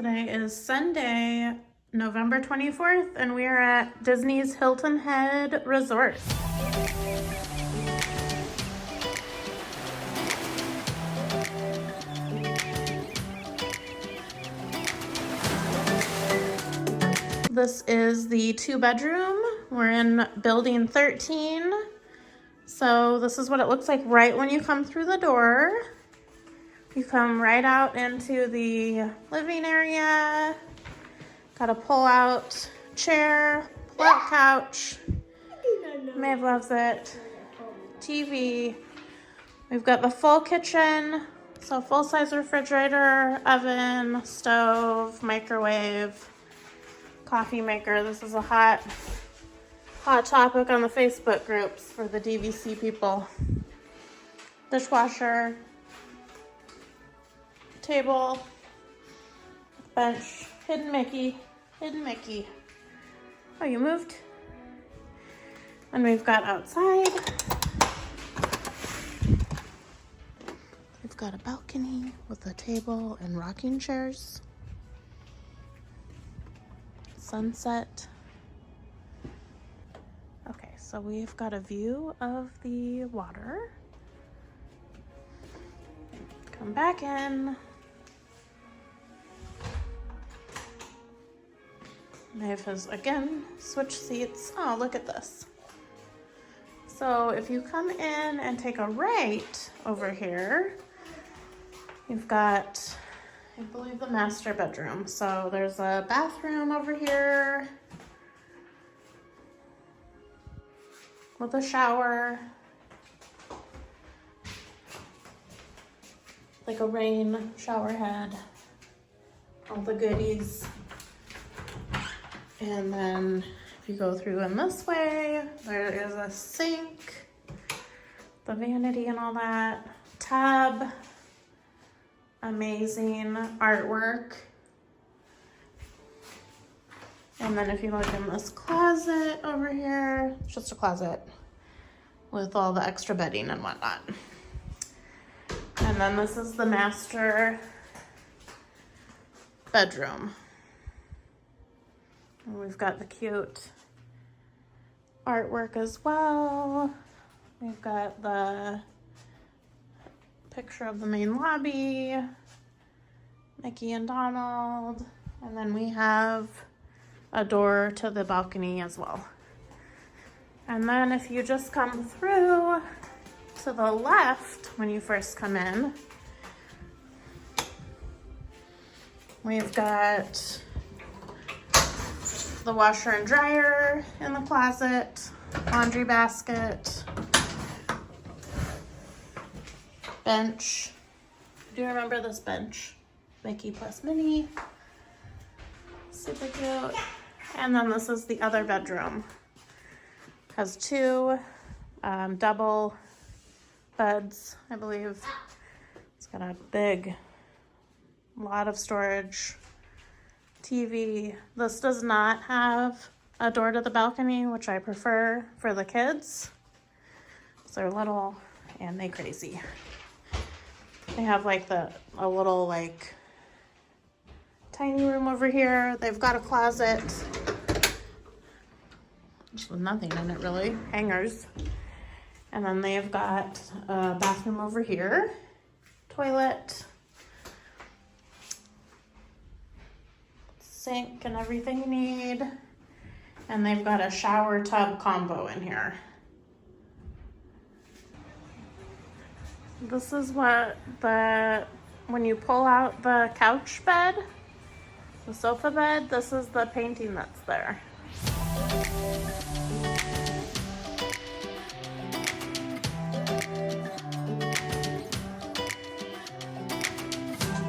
Today is Sunday, November 24th, and we are at Disney's Hilton Head Resort. This is the 2-bedroom. We're in building 13. So this is what it looks like right when you come through the door. You come right out into the living area. Got a pull-out chair, pull-out couch. Maeve loves it. TV. We've got the full kitchen. So full-size refrigerator, oven, stove, microwave, coffee maker. This is a hot topic on the Facebook groups for the DVC people. Dishwasher. Table, bench, hidden Mickey. Oh, you moved? And we've got outside. We've got a balcony with a table and rocking chairs. Sunset. Okay, so we've got a view of the water. Come back in. Maeve has again switched seats. Oh, look at this. So if you come in and take a right over here, you've got, I believe, the master bedroom. So there's a bathroom over here with a shower, like a rain shower head, all the goodies. And then if you go through in this way, there is a sink, the vanity and all that, tub, amazing artwork. And then if you look in this closet over here, it's just a closet with all the extra bedding and whatnot. And then this is the master bedroom. And we've got the cute artwork as well. We've got the picture of the main lobby, Mickey and Donald, and then we have a door to the balcony as well. And then if you just come through to the left when you first come in, we've got the washer and dryer in the closet, laundry basket, bench. Do you remember this bench? Mickey plus Minnie. Super cute. And then this is the other bedroom. Has two double beds, I believe. It's got a big lot of storage. TV. This does not have a door to the balcony, which I prefer for the kids. So they're little and they crazy. They have like a little like tiny room over here. They've got a closet. Just with nothing in it really. Hangers. And then they've got a bathroom over here. Toilet. Sink and everything you need. And they've got a shower tub combo in here. This is what when you pull out the couch bed, the sofa bed, this is the painting that's there.